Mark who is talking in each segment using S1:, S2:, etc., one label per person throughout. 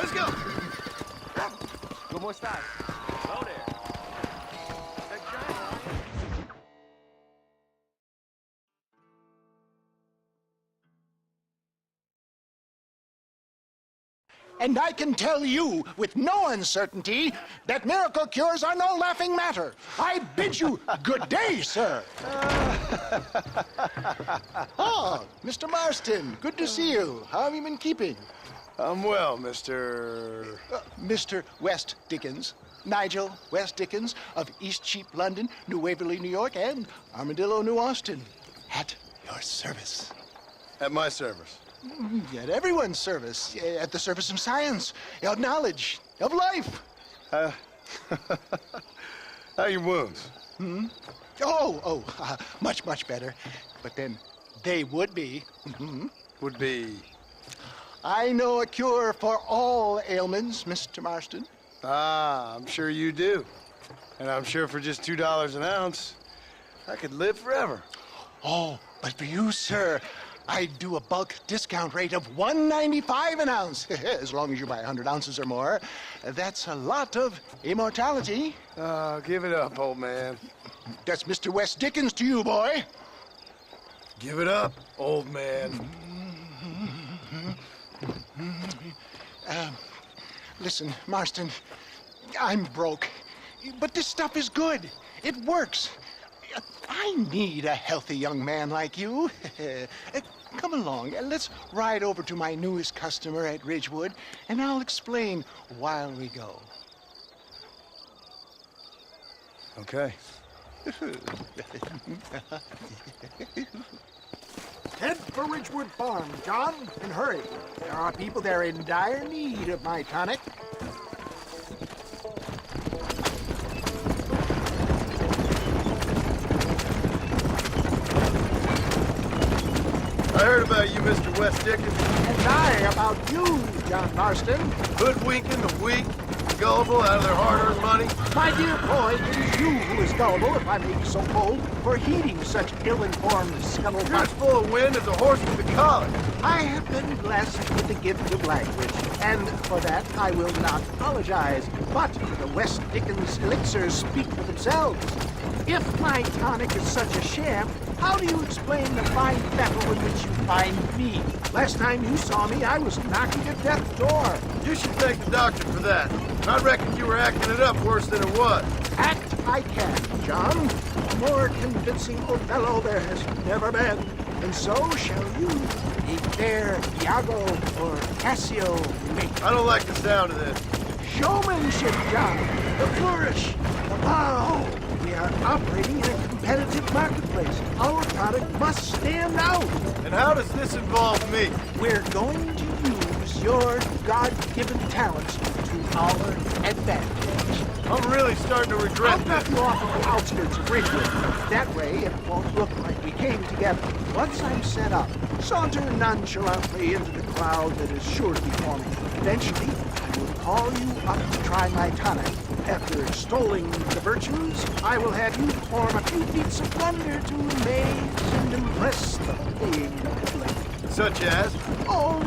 S1: Let's go. ¿Cómo estás? Hello there. That giant.
S2: And I can tell you with no uncertainty that miracle cures are no laughing matter. I bid you good day, sir. Oh, Mr. Marston, good to see you. How have you been keeping?
S3: I'm well, Mr.
S2: Mr. West Dickens. Nigel West Dickens of Eastcheap, London, New Waverly, New York, and Armadillo, New Austin. At your service.
S3: At my service.
S2: At everyone's service. At the service of science, of knowledge, of life.
S3: How are your wounds?
S2: Much, much better. But then they would be.
S3: Would be...
S2: I know a cure for all ailments, Mr. Marston.
S3: Ah, I'm sure you do. And I'm sure for just $2 an ounce, I could live forever.
S2: Oh, but for you, sir, I'd do a bulk discount rate of $1.95 an ounce, as long as you buy 100 ounces or more. That's a lot of immortality.
S3: Give it up, old man.
S2: That's Mr. West Dickens to you, boy.
S3: Give it up, old man.
S2: Listen, Marston, I'm broke, but this stuff is good. It works. I need a healthy young man like you. Come along, let's ride over to my newest customer at Ridgewood, and I'll explain while we go.
S3: Okay.
S2: Head for Ridgewood Farm, John, and hurry. There are people there in dire need of my tonic.
S3: I heard about you, Mr. West Dickens.
S2: And I about you, John Marston.
S3: Hoodwinking the weak, gullible out of their hard-earned money.
S2: My dear boy, it is you who is gullible, if I may be so bold, for heeding such ill-informed
S3: You're
S2: scuttlebutt.
S3: as full of wind as a horse with a collar.
S2: I have been blessed with the gift of language, and for that I will not apologize. But the West Dickens elixirs speak for themselves. If my tonic is such a sham, how do you explain the fine battle in which you find me? Last time you saw me, I was knocking at death's door.
S3: You should thank the doctor for that. I reckon you were acting it up worse than it was.
S2: Act I can, John. A more convincing Othello there has never been. And so shall you, a fair Iago or Cassio make.
S3: I don't like the sound of this.
S2: Showmanship, John. The flourish, the bow. We are operating in a competitive marketplace. Our product must stand out.
S3: And how does this involve me?
S2: We're going to use your God-given talents to our advantage.
S3: I'm really starting to regret
S2: I'll drop
S3: this.
S2: you off on the outskirts of Ridgewood. That way, it won't look like we came together. Once I'm set up, saunter nonchalantly into the crowd that is sure to be forming. Eventually, I will call you up to try my tonic. After extolling the virtues, I will have you perform a few feats of wonder to amaze and impress the paying public.
S3: Such as?
S2: Oh,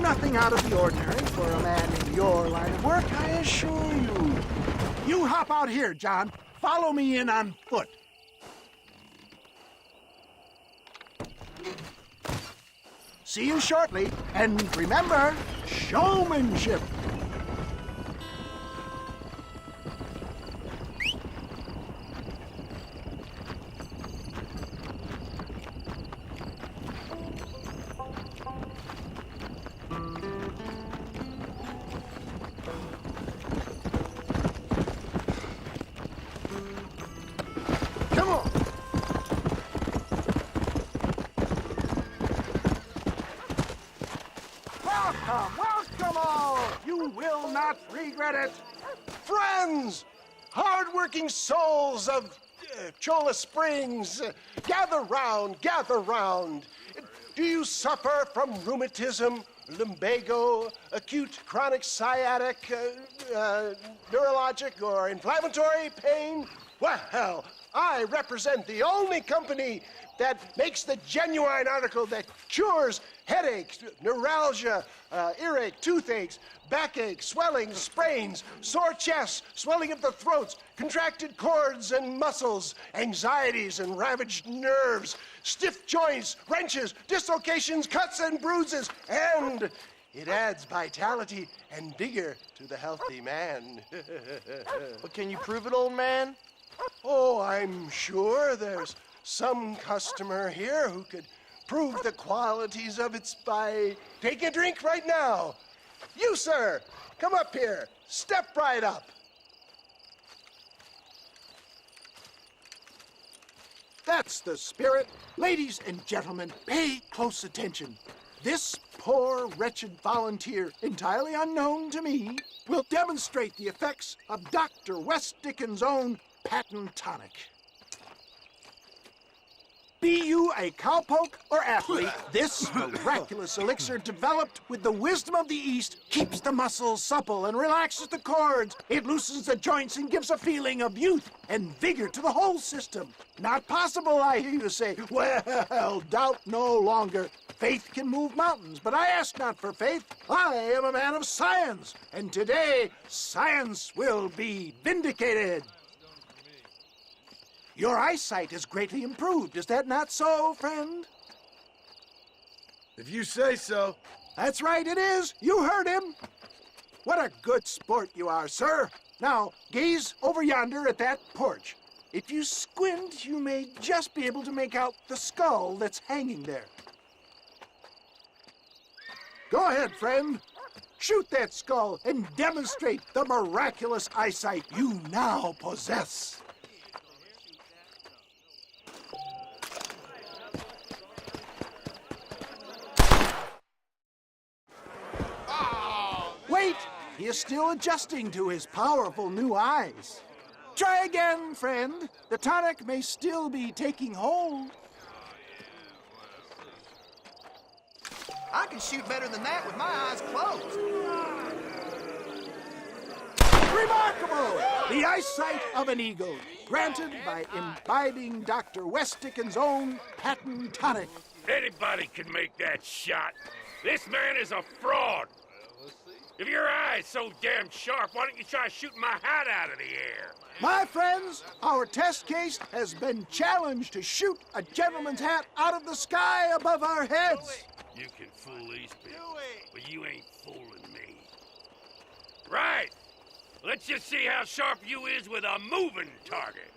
S2: nothing out of the ordinary for a man in your line of work, I assure you. You hop out here, John. Follow me in on foot. See you shortly, and remember, showmanship. Come on. Welcome all. You will not regret it.
S4: Friends, hard-working souls of Cholla Springs, gather round, gather round. Do you suffer from rheumatism, lumbago, acute chronic sciatic, neurologic, or inflammatory pain? Well, I represent the only company that makes the genuine article that cures headaches, neuralgia, earache, toothaches, backache, swelling, sprains, sore chests, swelling of the throats, contracted cords and muscles, anxieties and ravaged nerves, stiff joints, wrenches, dislocations, cuts and bruises, and it adds vitality and vigor to the healthy man.
S5: But can you prove it, old man?
S4: Oh, I'm sure there's some customer here who could prove the qualities of it by taking a drink right now. You, sir, come up here. Step right up. That's the spirit. Ladies and gentlemen, pay close attention. This poor, wretched volunteer, entirely unknown to me, will demonstrate the effects of Dr. West Dickens' own patent tonic. Be you a cowpoke or athlete, this miraculous elixir developed with the wisdom of the East keeps the muscles supple and relaxes the cords. It loosens the joints and gives a feeling of youth and vigor to the whole system. Not possible, I hear you say. Well, doubt no longer. Faith can move mountains, but I ask not for faith. I am a man of science, and today science will be vindicated. Your eyesight is greatly improved. Is that not so, friend?
S3: If you say so.
S4: That's right, it is. You heard him. What a good sport you are, sir. Now, gaze over yonder at that porch. If you squint, you may just be able to make out the skull that's hanging there. Go ahead, friend. Shoot that skull and demonstrate the miraculous eyesight you now possess. Wait! He is still adjusting to his powerful new eyes. Try again, friend. The tonic may still be taking hold.
S5: I can shoot better than that with my eyes closed.
S4: Remarkable! The eyesight of an eagle, granted by imbibing Dr. West Dickens' own patent tonic.
S1: Anybody can make that shot. This man is a fraud. If your eye's so damn sharp, why don't you try shooting my hat out of the air?
S4: My friends, our test case has been challenged to shoot a gentleman's hat out of the sky above our heads.
S1: You can fool these people, but you ain't fooling me. Right. Let's just see how sharp you is with a moving target.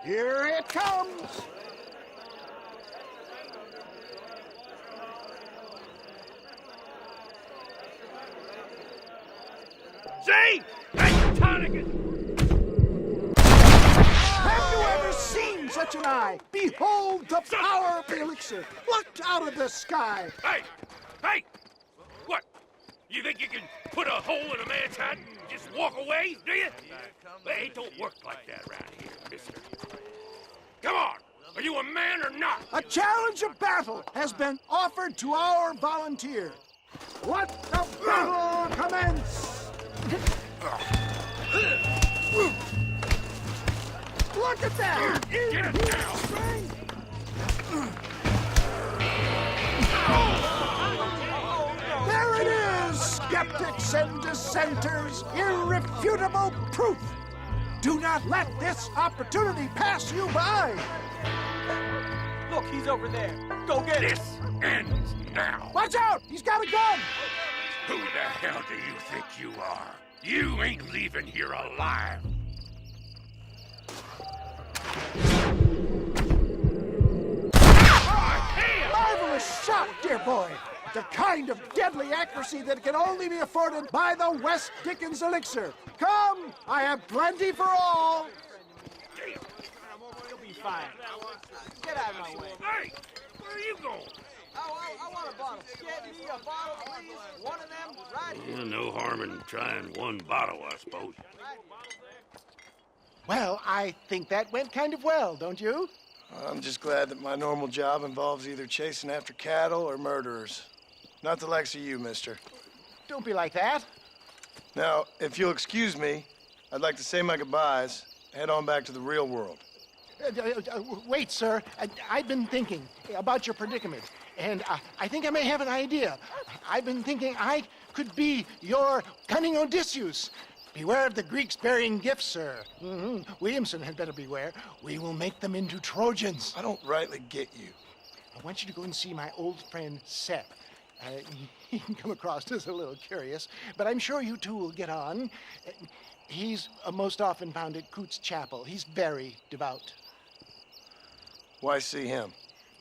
S4: Here it comes.
S1: See? That tonic is...
S4: Have you ever seen such an eye? Behold the power of the elixir, plucked out of the sky.
S1: Hey! Hey! What? You think you can put a hole in a man's hat and just walk away, do you? Hey, it don't work like that around here, mister. Come on! Are you a man or not?
S4: A challenge of battle has been offered to our volunteer. Let the battle commence! Look at that!
S1: Get it now!
S4: There it is! Skeptics and dissenters, irrefutable proof! Do not let this opportunity pass you by!
S5: Look, he's over there. Go get him.
S1: This ends now!
S4: Watch out! He's got a gun!
S1: Who the hell do you think you are? You ain't leaving here alive!
S4: Marvelous shot, dear boy! The kind of deadly accuracy that can only be afforded by the West Dickens elixir. Come, I have plenty for all.
S5: You'll be fine. Get out of my way.
S1: Hey! Where are you going?
S5: I want a bottle. Get me a bottle, please. One of them right here.
S1: Well, no harm in trying one bottle, I suppose.
S4: Well, I think that went kind of well, don't you?
S3: I'm just glad that my normal job involves either chasing after cattle or murderers. Not the likes of you, mister.
S4: Don't be like that.
S3: Now, if you'll excuse me, I'd like to say my goodbyes, head on back to the real world.
S4: Wait, sir. I've been thinking about your predicament, and I think I may have an idea. I've been thinking I could be your cunning Odysseus. Beware of the Greeks bearing gifts, sir. Williamson had better beware. We will make them into Trojans.
S3: I don't rightly get you.
S4: I want you to go and see my old friend Seth. He can come across as a little curious, but I'm sure you two will get on. He's most often found at Coots Chapel. He's very devout.
S3: Why see him?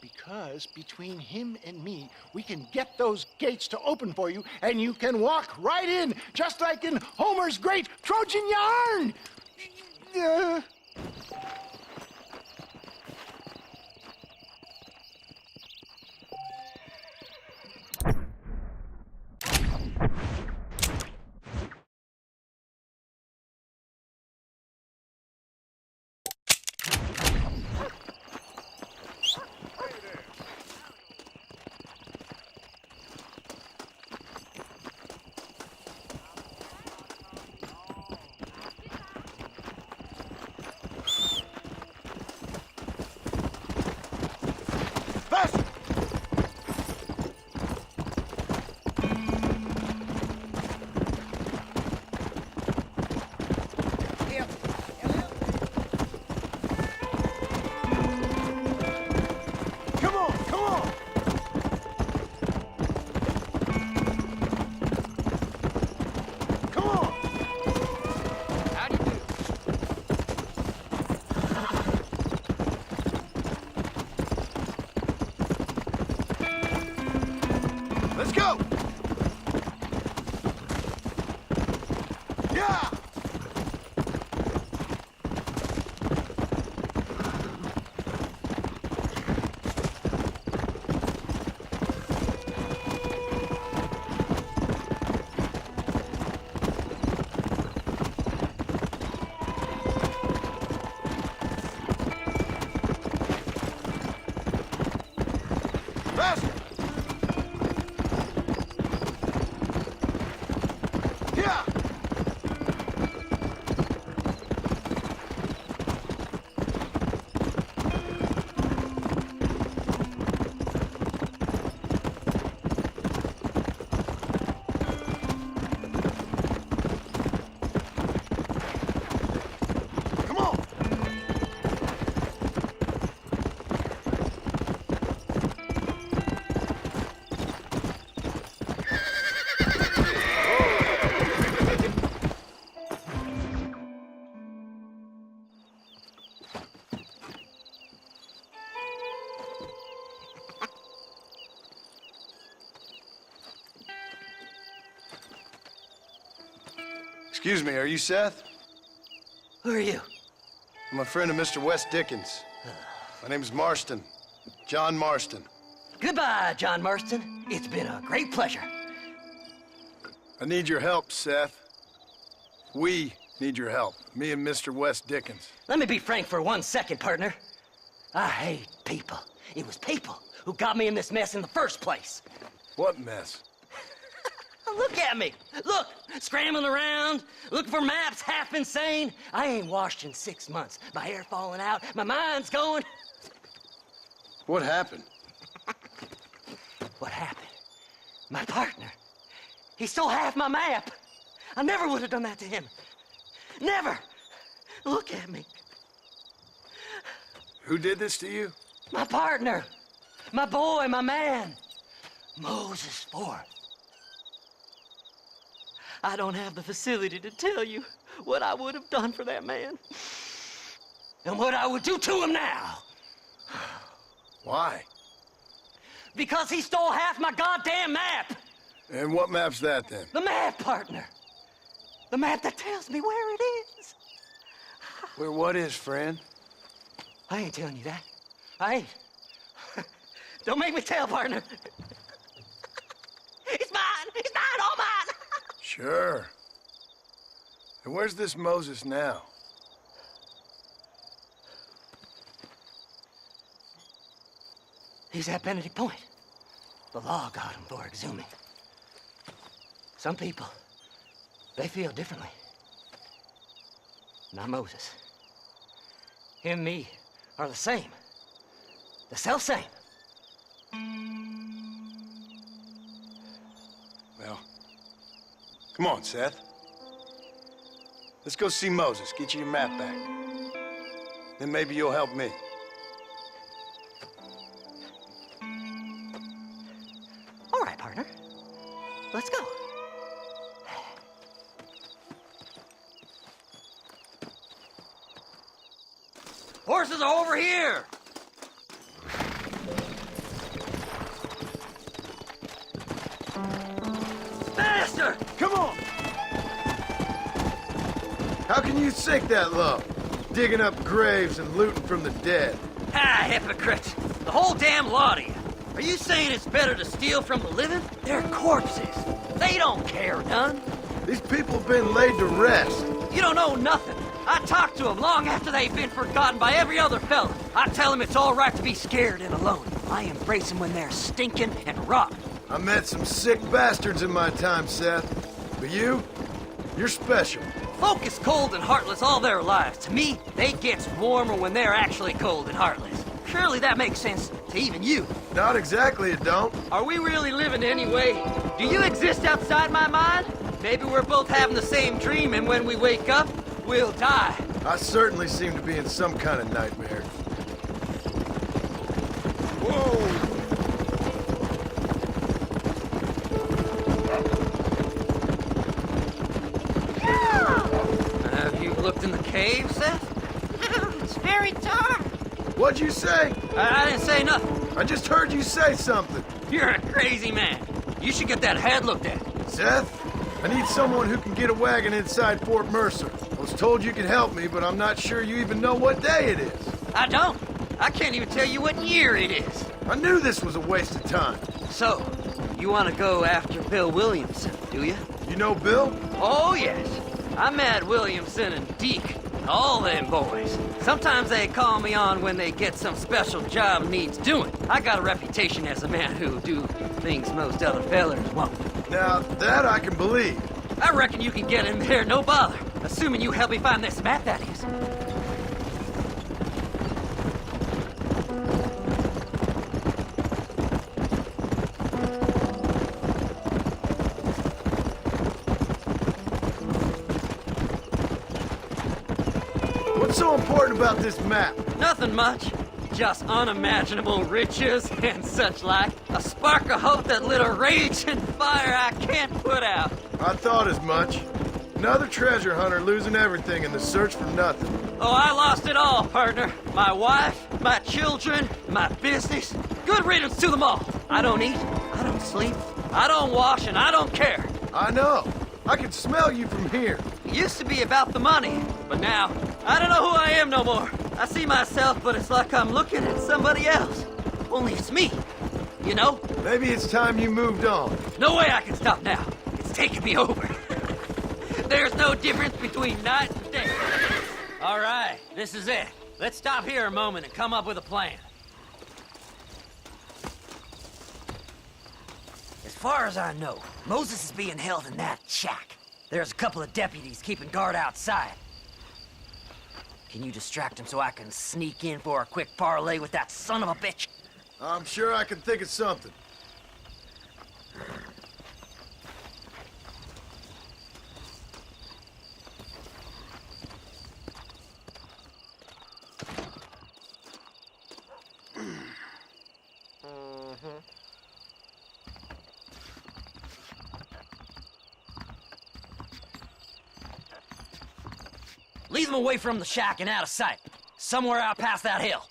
S4: Because between him and me, we can get those gates to open for you, and you can walk right in, just like in Homer's great Trojan yarn!
S3: Let's go! Yeah! Faster! Yeah! Come on! Excuse me, are you Seth?
S6: Who are you?
S3: I'm a friend of Mr. West Dickens. My name is Marston. John Marston.
S6: Goodbye, John Marston. It's been a great pleasure.
S3: I need your help, Seth. We need your help. Me and Mr. West Dickens.
S6: Let me be frank for 1 second, partner. I hate people. It was people who got me in this mess in the first place.
S3: What mess?
S6: Look at me. Look, scrambling around, looking for maps, half insane. I ain't washed in 6 months. My hair falling out, my mind's going.
S3: What happened?
S6: What happened? My partner. He stole half my map. I never would have done that to him. Never. Look at me.
S3: Who did this to you?
S6: My partner. My boy, my man. Moses Forth. I don't have the facility to tell you what I would have done for that man. And what I would do to him now.
S3: Why?
S6: Because he stole half my goddamn map.
S3: And what map's that, then?
S6: The map, partner. The map that tells me where it is.
S3: Where what is, friend?
S6: I ain't telling you that. I ain't. Don't make me tell, partner. It's mine. It's mine, all mine.
S3: Sure. And where's this Moses now?
S6: He's at Benedict Point. The law got him for exhuming. Some people, they feel differently. Not Moses. Him and me, are the same. The self-same.
S3: Well, come on, Seth. Let's go see Moses, get you your map back. Then maybe you'll help me.
S6: All right, partner. Let's go. Horses are over here! Faster!
S3: Come on! How can you sink that low? Digging up graves and looting from the dead.
S6: Ah, hypocrites! The whole damn lot of you. Are you saying it's better to steal from the living? They're corpses. They don't care none.
S3: These people have been laid to rest.
S6: You don't know nothing. I talk to them long after they've been forgotten by every other fella. I tell them it's all right to be scared and alone. I embrace them when they're stinking and rotten.
S3: I met some sick bastards in my time, Seth. But you're special.
S6: Folk is cold and heartless all their lives. To me, they gets warmer when they're actually cold and heartless. Surely that makes sense to even you.
S3: Not exactly, it don't.
S6: Are we really living anyway? Do you exist outside my mind? Maybe we're both having the same dream, and when we wake up, we'll die.
S3: I certainly seem to be in some kind of nightmare. Whoa!
S6: Have you looked in the cave, Seth?
S5: It's very dark.
S3: What'd you say?
S6: I didn't say nothing.
S3: I just heard you say something.
S6: You're a crazy man. You should get that head looked at.
S3: Seth, I need someone who can get a wagon inside Fort Mercer. I was told you could help me, but I'm not sure you even know what day it is.
S6: I don't. I can't even tell you what year it is.
S3: I knew this was a waste of time.
S6: So, you want to go after Bill Williamson, do you?
S3: You know Bill?
S6: Oh, yes. I met Williamson and Deke, all them boys. Sometimes they call me on when they get some special job needs doing. I got a reputation as a man who'll do things most other fellers won't.
S3: Now, that I can believe.
S6: I reckon you can get in there, no bother. Assuming you help me find this map, that is.
S3: What's so important about this map?
S6: Nothing much. Just unimaginable riches and such like. A spark of hope that lit a raging fire I can't put out.
S3: I thought as much. Another treasure hunter losing everything in the search for nothing.
S6: Oh, I lost it all, partner. My wife, my children, my business. Good riddance to them all. I don't eat, I don't sleep, I don't wash, and I don't care.
S3: I know. I can smell you from here.
S6: It used to be about the money, but now, I don't know who I am no more. I see myself, but it's like I'm looking at somebody else. Only it's me, you know?
S3: Maybe it's time you moved on.
S6: No way I can stop now. It's taking me over. There's no difference between night and day. All right, this is it. Let's stop here a moment and come up with a plan. As far as I know, Moses is being held in that shack. There's a couple of deputies keeping guard outside. Can you distract him so I can sneak in for a quick parlay with that son of a bitch?
S3: I'm sure I can think of something.
S6: Lead them away from the shack and out of sight. Somewhere out past that hill.